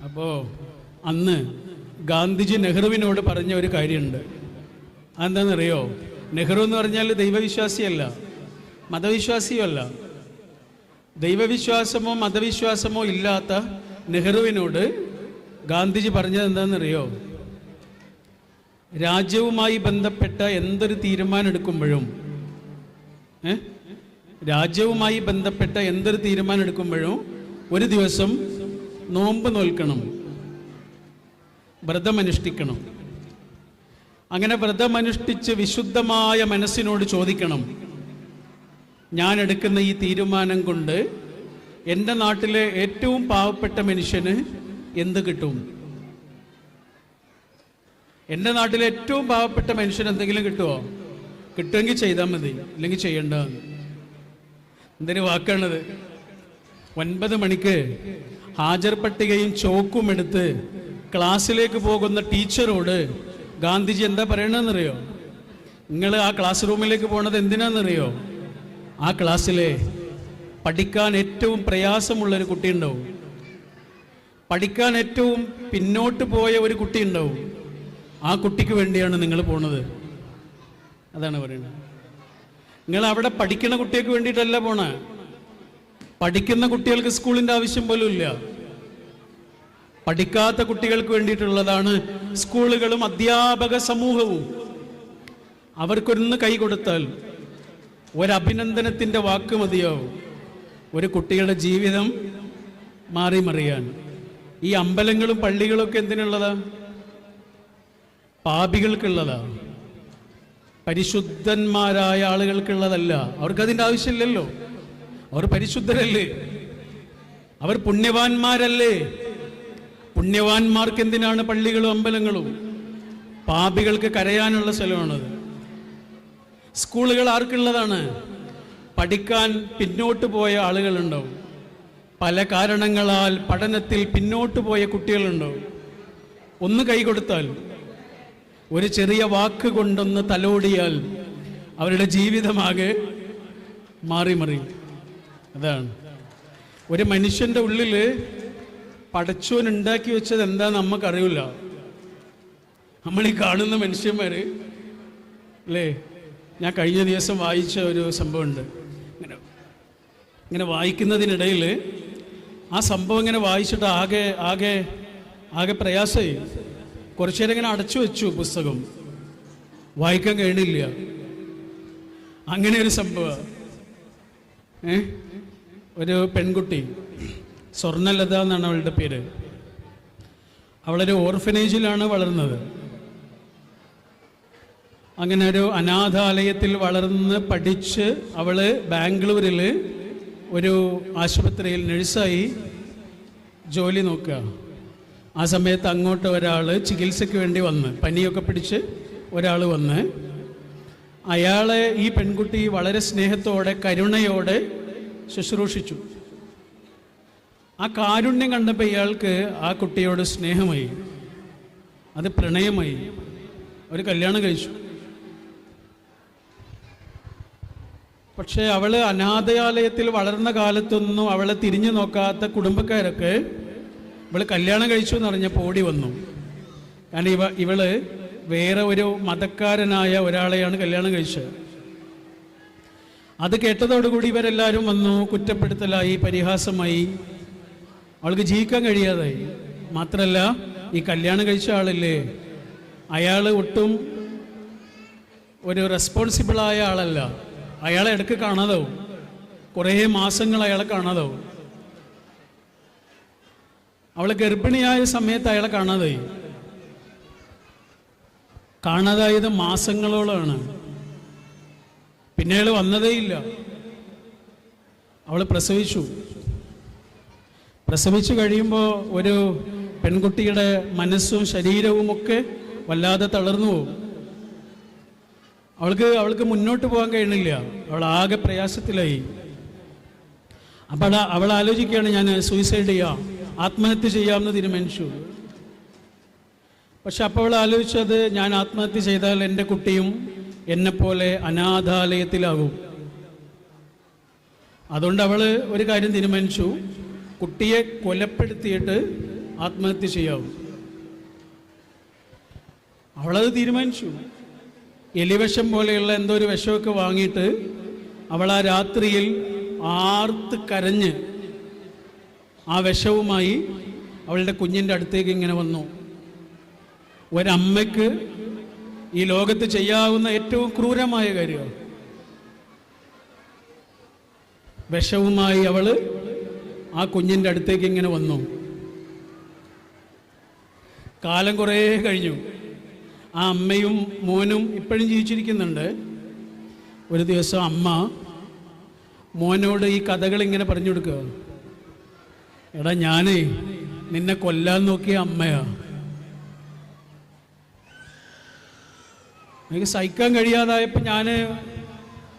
അപ്പോൾ അന്ന് ഗാന്ധിജി നെഹ്റുവിനോട് പറഞ്ഞ ഒരു കാര്യമുണ്ട്. അതെന്താണെന്നറിയോ? നെഹ്റു എന്ന് പറഞ്ഞാൽ ദൈവവിശ്വാസിയല്ല, മതവിശ്വാസിയല്ല. ദൈവവിശ്വാസമോ മതവിശ്വാസമോ ഇല്ലാത്ത നെഹ്റുവിനോട് ഗാന്ധിജി പറഞ്ഞത് എന്താണെന്നറിയോ? രാജ്യവുമായി ബന്ധപ്പെട്ട എന്തൊരു തീരുമാനം എടുക്കുമ്പോഴും രാജ്യവുമായി ബന്ധപ്പെട്ട എന്തൊരു തീരുമാനം എടുക്കുമ്പോഴും ഒരു ദിവസം നോമ്പ് നോൽക്കണം, വ്രതമനുഷ്ഠിക്കണം. അങ്ങനെ വ്രതമനുഷ്ഠിച്ച് വിശുദ്ധമായ മനസ്സിനോട് ചോദിക്കണം, ഞാൻ എടുക്കുന്ന ഈ തീരുമാനം കൊണ്ട് എൻ്റെ നാട്ടിലെ ഏറ്റവും പാവപ്പെട്ട മനുഷ്യന് എന്ത് കിട്ടും? എൻ്റെ നാട്ടിലെ ഏറ്റവും പാവപ്പെട്ട മനുഷ്യന് എന്തെങ്കിലും കിട്ടുമോ? കിട്ടുമെങ്കിൽ ചെയ്താൽ മതി, ഇല്ലെങ്കിൽ ചെയ്യണ്ട. എന്തൊരു വാക്കാണത്! 9 മണിക്ക് ഹാജർ പട്ടികയും ചോക്കും എടുത്ത് ക്ലാസ്സിലേക്ക് പോകുന്ന ടീച്ചറോട് ഗാന്ധിജി എന്താ പറയണമെന്നറിയോ? നിങ്ങൾ ആ ക്ലാസ് റൂമിലേക്ക് പോണത് എന്തിനാണെന്നറിയോ? ആ ക്ലാസ്സിലെ പഠിക്കാൻ ഏറ്റവും പ്രയാസമുള്ളൊരു കുട്ടിയുണ്ടാവും, പഠിക്കാൻ ഏറ്റവും പിന്നോട്ട് പോയ ഒരു കുട്ടി ഉണ്ടാവും. ആ കുട്ടിക്ക് വേണ്ടിയാണ് നിങ്ങൾ പോണത്. അതാണ് പറയുന്നത്. നിങ്ങൾ അവിടെ പഠിക്കുന്ന കുട്ടികൾക്ക് വേണ്ടിയിട്ടല്ല പോണേ. പഠിക്കുന്ന കുട്ടികൾക്ക് സ്കൂളിൻ്റെ ആവശ്യം പോലും ഇല്ല. പഠിക്കാത്ത കുട്ടികൾക്ക് വേണ്ടിയിട്ടുള്ളതാണ് സ്കൂളുകളും അധ്യാപക സമൂഹവും. അവർക്കൊന്ന് കൈ കൊടുത്താൽ, ഒരഭിനന്ദനത്തിൻ്റെ വാക്ക് മതിയാവും ഒരു കുട്ടിയുടെ ജീവിതം മാറി മറിയാൻ. ഈ അമ്പലങ്ങളും പള്ളികളും ഒക്കെ എന്തിനുള്ളതാ? പാപികൾക്കുള്ളതാ, പരിശുദ്ധന്മാരായ ആളുകൾക്കുള്ളതല്ല. അവർക്കതിൻ്റെ ആവശ്യമില്ലല്ലോ. അവർ പരിശുദ്ധരല്ലേ, അവർ പുണ്യവാന്മാരല്ലേ. പുണ്യവാന്മാർക്ക് എന്തിനാണ് പള്ളികളും അമ്പലങ്ങളും? പാപികൾക്ക് കരയാനുള്ള സ്ഥലമാണത്. സ്കൂളുകൾ ആർക്കുള്ളതാണ്? പഠിക്കാൻ പിന്നോട്ട് പോയ ആളുകളുണ്ടാവും, പല കാരണങ്ങളാൽ പഠനത്തിൽ പിന്നോട്ട് പോയ കുട്ടികളുണ്ടാവും. ഒന്ന് കൈ കൊടുത്താൽ, ഒരു ചെറിയ വാക്ക് കൊണ്ടൊന്ന് തലോടിയാൽ അവരുടെ ജീവിതമാകെ മാറി മറിയും. അതാണ് ഒരു മനുഷ്യൻ്റെ ഉള്ളിൽ പടച്ചോൻ ഉണ്ടാക്കി വെച്ചത് എന്താന്ന് നമുക്കറിയില്ല. നമ്മൾ ഈ കാണുന്ന മനുഷ്യന്മാർ അല്ലേ? ഞാൻ കഴിഞ്ഞ ദിവസം വായിച്ച ഒരു സംഭവമുണ്ട്. ഇങ്ങനെ വായിക്കുന്നതിനിടയിൽ ആ സംഭവം ഇങ്ങനെ വായിച്ചിട്ട് ആകെ ആകെ ആകെ പ്രയാസമായി. കുറച്ചു നേരം ഇങ്ങനെ അടച്ചു വെച്ചു പുസ്തകം, വായിക്കാൻ കഴിയണില്ല. അങ്ങനെ ഒരു സംഭവം. ഒരു പെൺകുട്ടി, സ്വർണ്ണലത എന്നാണ് അവളുടെ പേര്. അവളൊരു ഓർഫനേജിലാണ് വളർന്നത്. അങ്ങനെ ഒരു അനാഥാലയത്തിൽ വളർന്ന് പഠിച്ച് അവള് ബാംഗ്ലൂരിൽ ഒരു ആശുപത്രിയിൽ നഴ്സായി ജോലി നോക്കുക. ആ സമയത്ത് അങ്ങോട്ട് ഒരാൾ ചികിത്സയ്ക്ക് വേണ്ടി വന്ന്, പനിയൊക്കെ പിടിച്ച് ഒരാൾ വന്ന് അയാളെ ഈ പെൺകുട്ടി വളരെ സ്നേഹത്തോടെ കരുണയോടെ ശുശ്രൂഷിച്ചു. ആ കാരുണ്യം കണ്ടപ്പോൾ ഇയാൾക്ക് ആ കുട്ടിയോട് സ്നേഹമായി, അത് പ്രണയമായി. ഒരു കല്യാണം കഴിച്ചു. പക്ഷേ അവള് അനാഥാലയത്തിൽ വളർന്ന കാലത്തൊന്നും അവളെ തിരിഞ്ഞു നോക്കാത്ത കുടുംബക്കാരൊക്കെ ഇവള് കല്യാണം കഴിച്ചു എന്ന് പറഞ്ഞപ്പോൾ ഓടി വന്നു. കാരണം ഇവള് വേറെ ഒരു മതക്കാരനായ ഒരാളെയാണ് കല്യാണം കഴിച്ചത്. അത് കേട്ടതോടുകൂടി ഇവരെല്ലാവരും വന്നു, കുറ്റപ്പെടുത്തലായി, പരിഹാസമായി. അവൾക്ക് ജീവിക്കാൻ കഴിയാതായി. മാത്രമല്ല, ഈ കല്യാണം കഴിച്ച ആളില്ലേ, അയാൾ ഒട്ടും ഒരു റെസ്പോൺസിബിളായ ആളല്ല. അയാളെ ഇടയ്ക്ക് കാണാതാവും, കുറേ മാസങ്ങൾ അയാളെ കാണാതാവും. അവൾ ഗർഭിണിയായ സമയത്ത് അയാളെ കാണാതായി. കാണാതായത് മാസങ്ങളോളമാണ്. പിന്നെ അയാൾ വന്നതേയില്ല. അവൾ പ്രസവിച്ചു കഴിയുമ്പോൾ ഒരു പെൺകുട്ടിയുടെ മനസ്സും ശരീരവുമൊക്കെ വല്ലാതെ തളർന്നു പോകും. അവൾക്ക് മുന്നോട്ട് പോകാൻ കഴിയണില്ല. അവൾ ആകെ പ്രയാസത്തിലായി. അപ്പോൾ അവൾ ആലോചിക്കുകയാണ്, ഞാൻ സൂയിസൈഡ് ചെയ്യാം, ആത്മഹത്യ ചെയ്യാമെന്ന് തീരുമാനിച്ചു. പക്ഷെ അപ്പോൾ അവൾ ആലോചിച്ചത്, ഞാൻ ആത്മഹത്യ ചെയ്താൽ എൻ്റെ കുട്ടിയും എന്നെപ്പോലെ അനാഥാലയത്തിലാകും. അതുകൊണ്ട് അവൾ ഒരു കാര്യം തീരുമാനിച്ചു, കുട്ടിയെ കൊലപ്പെടുത്തിയിട്ട് ആത്മഹത്യ ചെയ്യാവും. അവളത് തീരുമാനിച്ചു. എലിവിഷം പോലെയുള്ള എന്തോ ഒരു വിഷമൊക്കെ വാങ്ങിയിട്ട് അവൾ ആ രാത്രിയിൽ ആർത്ത് കരഞ്ഞ് ആ വിഷവുമായി അവളുടെ കുഞ്ഞിൻ്റെ അടുത്തേക്ക് ഇങ്ങനെ വന്നു. ഒരമ്മയ്ക്ക് ഈ ലോകത്ത് ചെയ്യാവുന്ന ഏറ്റവും ക്രൂരമായ കാര്യമാണ്. വിഷവുമായി അവള് ആ കുഞ്ഞിൻ്റെ അടുത്തേക്ക് ഇങ്ങനെ വന്നു. കാലം കുറേ കഴിഞ്ഞു. ആ അമ്മയും മോനും ഇപ്പോഴും ജീവിച്ചിരിക്കുന്നുണ്ട്. ഒരു ദിവസം അമ്മ മോനോട് ഈ കഥകൾ ഇങ്ങനെ പറഞ്ഞു കൊടുക്കുക. എടാ, ഞാനേ നിന്നെ കൊല്ലാൻ നോക്കിയ അമ്മയാ. എനിക്ക് സഹിക്കാൻ കഴിയാതായപ്പോൾ ഞാൻ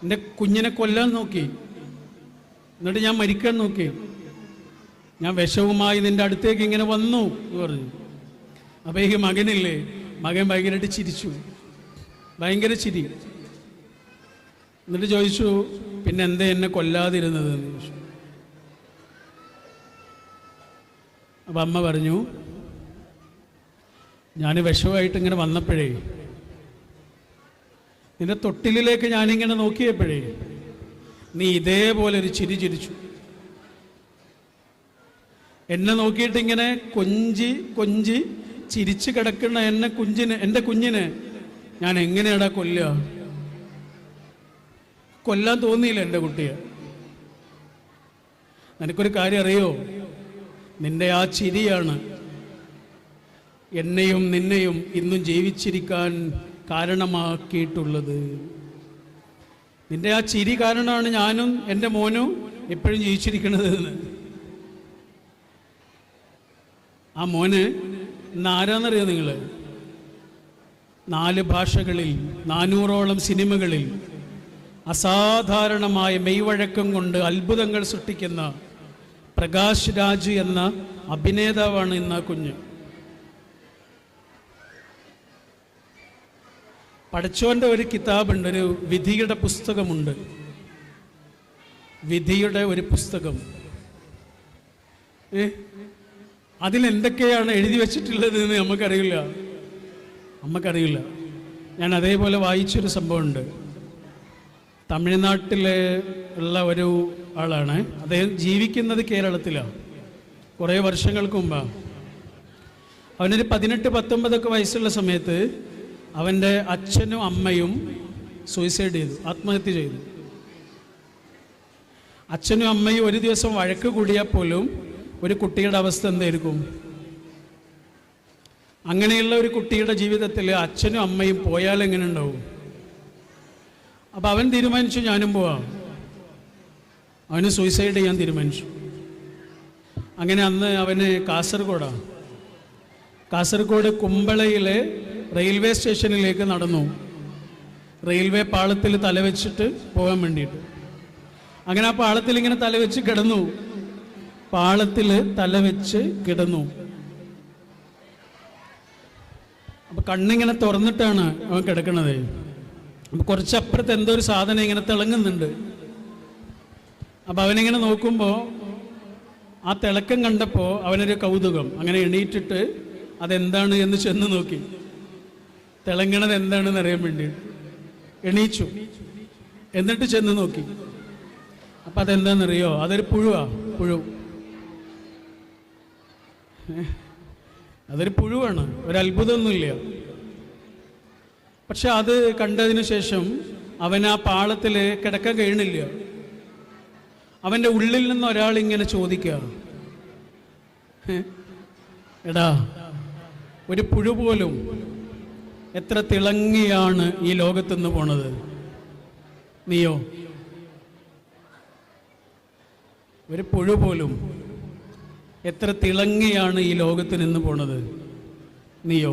എൻ്റെ കുഞ്ഞിനെ കൊല്ലാൻ നോക്കി. എന്നിട്ട് ഞാൻ മരിക്കാൻ നോക്കി. ഞാൻ വിഷവുമായി നിൻ്റെ അടുത്തേക്ക് ഇങ്ങനെ വന്നു എന്ന് പറഞ്ഞു. അപ്പോൾ ഈ മകനില്ലേ, മകൻ ഭയങ്കരമായിട്ട് ചിരിച്ചു, ഭയങ്കര ചിരി. എന്നിട്ട് ചോദിച്ചു, പിന്നെ എന്താ എന്നെ കൊല്ലാതിരുന്നത് എന്ന് ചോദിച്ചു. അപ്പം അമ്മ പറഞ്ഞു, ഞാൻ വിഷമായിട്ട് ഇങ്ങനെ വന്നപ്പോഴേ നിന്റെ തൊട്ടിലേക്ക് ഞാനിങ്ങനെ നോക്കിയപ്പോഴേ നീ ഇതേപോലെ ഒരു ചിരി ചിരിച്ചു. എന്നെ നോക്കിയിട്ട് ഇങ്ങനെ കൊഞ്ചി കൊഞ്ചി ചിരിച്ചു കിടക്കുന്ന എൻ്റെ കുഞ്ഞിനെ ഞാൻ എങ്ങനെയാടാ കൊല്ലുക? കൊല്ലാൻ തോന്നിയില്ല എൻ്റെ കുട്ടിയെ. നിനക്കൊരു കാര്യം അറിയോ? നിന്റെ ആ ചിരിയാണ് എന്നെയും നിന്നെയും ഇന്നും ജീവിച്ചിരിക്കാൻ കാരണമാക്കിയിട്ടുള്ളത്. നിന്റെ ആ ചിരി കാരണമാണ് ഞാനും എൻ്റെ മോനും എപ്പോഴും ജീവിച്ചിരിക്കുന്നത് എന്ന്. ആ മോന് ഇന്ന് ആരാന്നറിയോ നിങ്ങൾ? 4 ഭാഷകളിൽ 400ഓളം സിനിമകളിൽ അസാധാരണമായ മെയ്വഴക്കം കൊണ്ട് അത്ഭുതങ്ങൾ സൃഷ്ടിക്കുന്ന പ്രകാശ് രാജ് എന്ന അഭിനേതാവാണ് ഇന്ന് ആ കുഞ്ഞ്. പടച്ചോൻ്റെ ഒരു കിതാബുണ്ട്, ഒരു വിധിയുടെ പുസ്തകമുണ്ട്. വിധിയുടെ ഒരു പുസ്തകം. അതിലെന്തൊക്കെയാണ് എഴുതി വച്ചിട്ടുള്ളത് എന്ന് നമുക്കറിയില്ല. ഞാൻ അതേപോലെ വായിച്ചൊരു സംഭവമുണ്ട്. തമിഴ്നാട്ടിലെ ഉള്ള ഒരു ആളാണ്. അദ്ദേഹം ജീവിക്കുന്നത് കേരളത്തിലാണ്. കുറേ വർഷങ്ങൾക്ക് മുമ്പാണ്. അവനൊരു 18-19 വയസ്സുള്ള സമയത്ത് അവൻ്റെ അച്ഛനും അമ്മയും സൂയിസൈഡ് ചെയ്തു, ആത്മഹത്യ ചെയ്തു. അച്ഛനും അമ്മയും ഒരു ദിവസം വഴക്ക് കൂടിയാൽ പോലും ഒരു കുട്ടിയുടെ അവസ്ഥ എന്തായിരിക്കും? അങ്ങനെയുള്ള ഒരു കുട്ടിയുടെ ജീവിതത്തിൽ അച്ഛനും അമ്മയും പോയാൽ എങ്ങനെ ഉണ്ടാവും? അപ്പം അവൻ തീരുമാനിച്ചു, ഞാനും പോവാം. അവന് സൂയിസൈഡ് ചെയ്യാൻ തീരുമാനിച്ചു. അങ്ങനെ അന്ന് അവന് കാസർഗോഡ് കുമ്പളയിലെ റെയിൽവേ സ്റ്റേഷനിലേക്ക് നടന്നു, റെയിൽവേ പാളത്തിൽ തലവെച്ചിട്ട് പോകാൻ വേണ്ടിയിട്ട്. അങ്ങനെ ആ പാളത്തിൽ ഇങ്ങനെ തലവെച്ച് കിടന്നു. അപ്പൊ കണ്ണിങ്ങനെ തുറന്നിട്ടാണ് അവൻ കിടക്കണത്. അപ്പൊ കുറച്ചപ്പുറത്ത് എന്തോ ഒരു സാധനം ഇങ്ങനെ തിളങ്ങുന്നുണ്ട്. അപ്പൊ അവനിങ്ങനെ നോക്കുമ്പോൾ ആ തിളക്കം കണ്ടപ്പോൾ അവനൊരു കൗതുകം. അങ്ങനെ എണീറ്റിട്ട് അതെന്താണ് എന്ന് ചെന്ന് നോക്കി, തിളങ്ങണത് എന്താണെന്ന് അറിയാൻ വേണ്ടി എണീച്ചു. എന്നിട്ട് ചെന്ന് നോക്കി. അപ്പം അതെന്താണെന്നറിയോ? അതൊരു പുഴു. അതൊരു പുഴുവാണ്, ഒരത്ഭുതമൊന്നുമില്ല. പക്ഷെ അത് കണ്ടതിന് ശേഷം അവൻ ആ പാളത്തിൽ കിടക്കാൻ കഴിയണില്ല. അവൻ്റെ ഉള്ളിൽ നിന്ന് ഒരാളിങ്ങനെ ചോദിക്കുക, എടാ, ഒരു പുഴു പോലും എത്ര തിളങ്ങിയാണ് ഈ ലോകത്തുനിന്ന് പോണത്, നീയോ? ഒരു പുഴു പോലും എത്ര തിളങ്ങിയാണ് ഈ ലോകത്ത് നിന്ന് പോണത്, നീയോ?